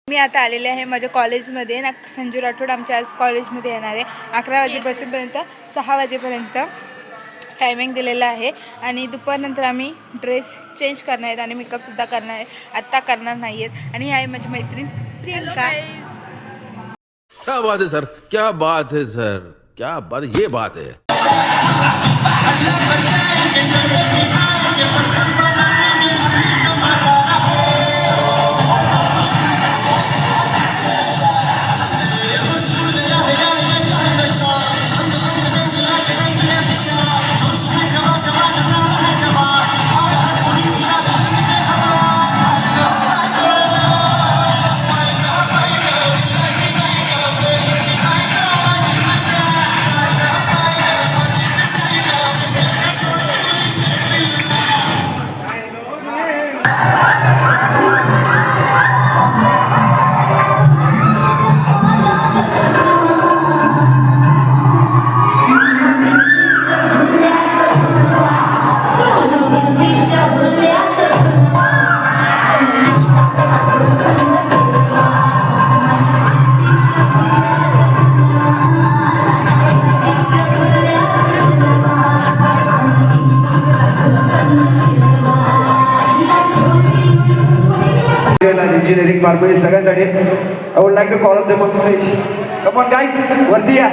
मी आता आलेले आहे माझ्या कॉलेजमध्ये ना. संजू राठोड आमच्या आज कॉलेजमध्ये येणार आहे 11 वाजेपासूनपर्यंत 6 वाजेपर्यंत टायमिंग दिलेला आहे. आणि दुपारनंतर आम्ही ड्रेस चेंज करणार आहेत आणि मेकअपसुद्धा करणार आहे. आत्ता करणार नाही आहेत. आणि ही आहे माझी मैत्रीण प्रियंका. क्या बात है सर, क्या बात है सर, क्या बात, ये बात है. Engineering pharmacy सगळ्यांसाठी I would like to call up them on stage. Come on guys, वरती या.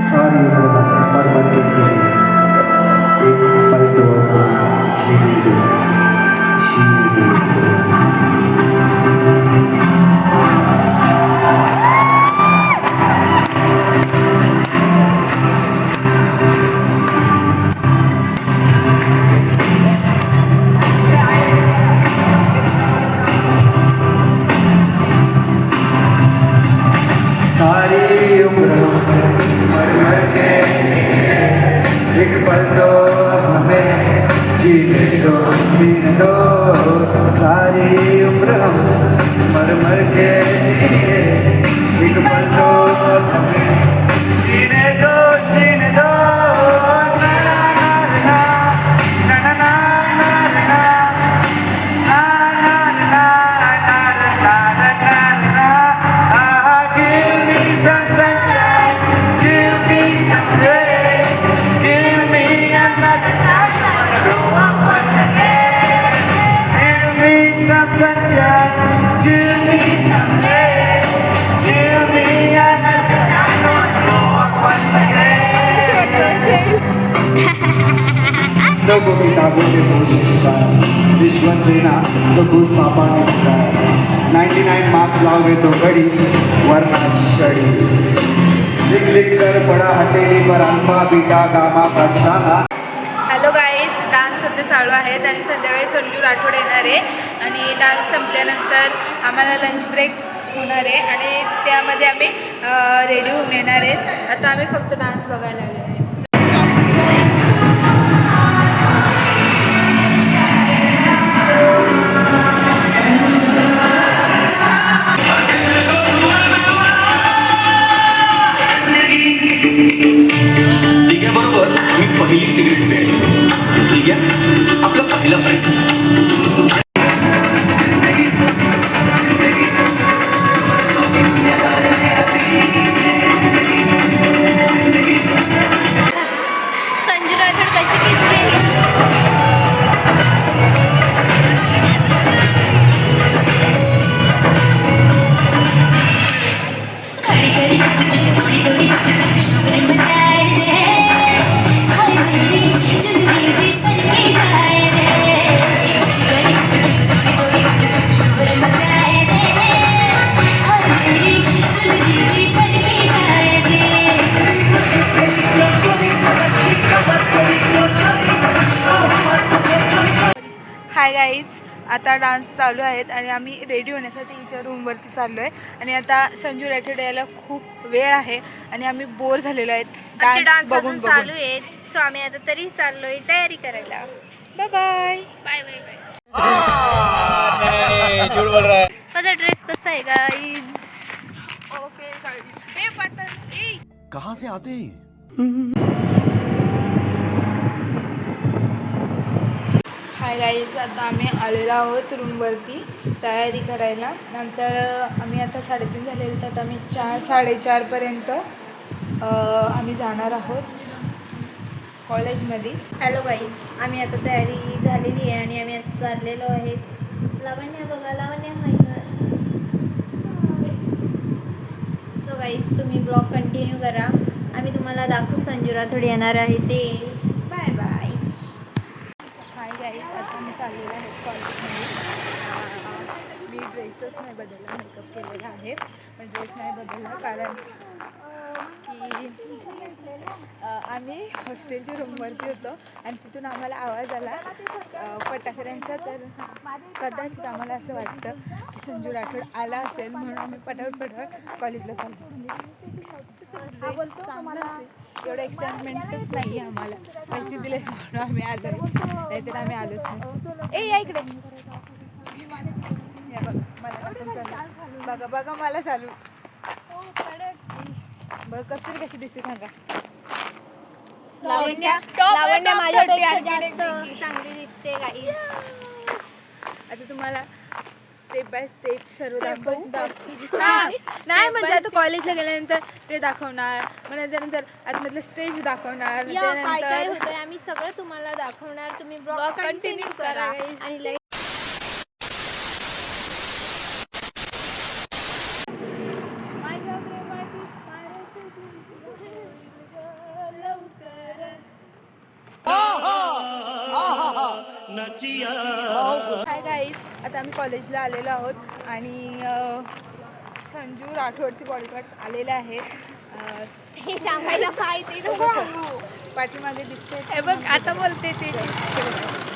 सारी उम्र मर के जीने एक पल तो जीने दो जीने दो. सारी उम्र मर मर के एक पल तो हमें जीने दो सारी उम्र हम मर मर के एक पल तो हमें जीने दो लोगों किताबों के बोझ का रिश्वत देना तो खुद पापा ने सिखाया. 99 मार्क्स लाओगे तो घड़ी वरना छड़ी. लिख लिख कर पड़ा हथेली पर अल्फा बीटा गामा पछाना. हॅलो गाईज, डान्स सध्या चालू आहेत आणि संध्याकाळी संजू राठोड येणार आहे. आणि डान्स संपल्यानंतर आम्हाला लंच ब्रेक होणार आहे आणि त्यामध्ये आम्ही रेडी होऊन येणार आहेत. आता आम्ही फक्त डान्स बघायला आलो आहे. बरोबर मी पहिली सिगरेट प्यायली. ठीक आहे, आपला पहिला फ्रेंड. गाईज आता डान्स चालू आहेत आणि आम्ही रेडी होण्यासाठी हिच्या रूमवरती चाललो आहे. आणि आता संजू राठोड यायला खूप वेळ आहे आणि आम्ही बोर झालेलो आहेत डान्स बघून चालू बघून. आहे. सो आम्ही आता तरी चाललोय तयारी करायला. Bye bye. Bye bye. माझा ड्रेस कसा आहे गाईज? ओके कहाँ से आते हैं? हाय गाईज, आता आम्ही आलेलो आहोत रूमवरती तयारी करायला. नंतर आम्ही आता 3:30 झालेले, तर आम्ही 4-4:30पर्यंत आम्ही जाणार आहोत कॉलेजमध्ये. हॅलो गाईज, आम्ही आता तयारी झालेली आहे आणि आम्ही आता चाललेलो आहे. लावण्या बघा, लावण्या हाय घर. सो गाईज, तुम्ही ब्लॉग कंटिन्यू करा. आम्ही तुम्हाला दाखवू संजू राठोड येणार आहे ते. Bye bye. हाय गाईज, आता मी चाललेलं आहे कॉलेजमध्ये. मी ड्रेसच नाही बदलला, मेकअप केलेला आहे पण ड्रेस नाही बदलला कारण की आम्ही हॉस्टेलच्या रूमवरती होतो आणि तिथून आम्हाला आवाज आला फटाक्यांचा. तर कदाचित आम्हाला असं वाटतं की संजू राठोड आला असेल म्हणून आम्ही पटापट कॉलेजला चालतो. एवढं एक्साइटमेंटच नाही आहे आम्हाला. पैसे दिले म्हणून आम्ही आलो, नाहीतर आम्ही आलोच नाही. ए या इकडे, या बघा मला पण चालू. बघा बघा मला चालू. बघ कस्तुरी कशी दिसते सांगा. लावण्या माझ्यापेक्षा जास्त चांगली दिसते गाईज. आता तुम्हाला स्टेप बाय स्टेप सर्व नाही म्हणजे आता कॉलेजला गेल्यानंतर ते दाखवणार, मग नंतर आतमधलं स्टेज दाखवणार, काय काय त्यानंतर होतंय आम्ही सगळं तुम्हाला दाखवणार. तुम्ही ब्लॉग कंटिन्यू करा आणि हाय गाईज, आता आम्ही कॉलेजला आलेलो आहोत आणि संजू राठोडचे बॉडीगार्ड्स आलेले आहेत. हे सांगायला काय ते पाठीमागे दिसते हे बघ आता बोलते ते.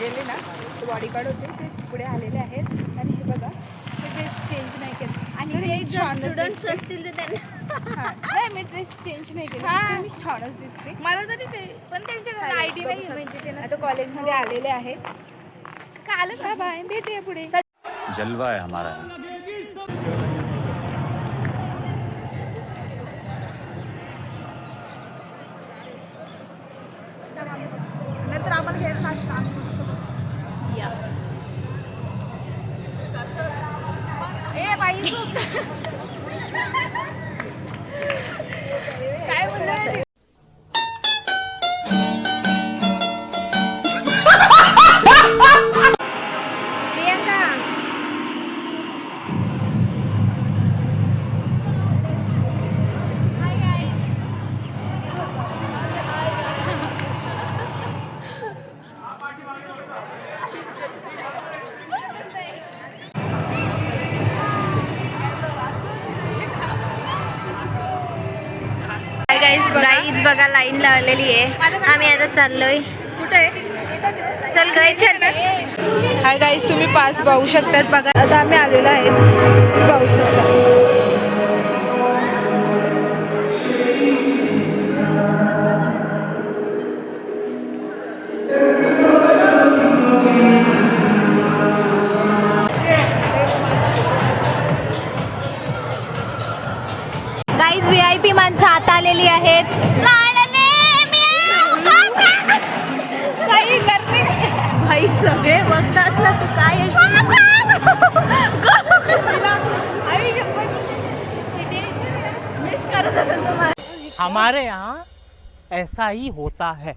गेले ना, ते बॉडीगार्ड होते ते पुढे आलेले आहेत. आणि हे बघा, ते ड्रेस चेंज नाही केलं आणि तरी ते मी जर छानच स्टुडंट्स दिसते. असतील तर त्यांना हां, नाही मी ड्रेस चेंज नाही केला, तरी मी छानच दिसते. मला तरी ते पण त्यांच्याकडे आयडी नाही म्हणजे ते आता कॉलेजमध्ये आलेले आहेत. काल बाय बाय, भेटूया पुढे. जलवा है हमारा. नंतर आपण हेअर फास्ट काम मस्त मस्त. ए बाई काय बोलणार. प्रियंका गाईज बघा लाईन लावलेली आहे. आम्ही आता चाललोय. कुठे चल गाई चल. हाय गाईज, तुम्ही पास पाहू शकतात. बघा आता आम्ही आलेलो आहे, पाहू शकता. गाईज VIP माणसं आता आलेली आहेत. काही करते भाई, सगळे बघतात ना तू काय मिस करत असेल तुम्हाला. हमारे यहाँ ऐसा ही होता है.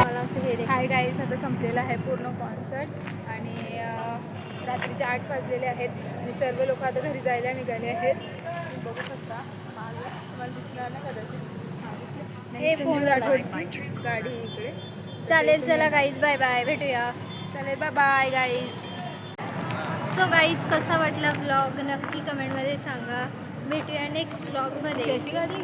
मला असं हे दे. हाय गाईज, आता संपलेला आहे पूर्ण कॉन्सर्ट आणि रात्रीचे 8 वाजलेले आहेत आणि सर्व लोक आता घरी जायला निघाले आहेत. तुम्ही बघू शकता मागे तुम्हाला दिसणार ना कदाचित. हे संजू फोन राठोडची गाडी आहे इकडे. चालेल, चला गाईज, बाय बाय, भेटूया. चालेल, bye bye guys. So guys, कसा वाटला व्लॉग नक्की कमेंटमध्ये सांगा. भेटूया नेक्स्ट व्लॉगमध्ये. त्याची गाडी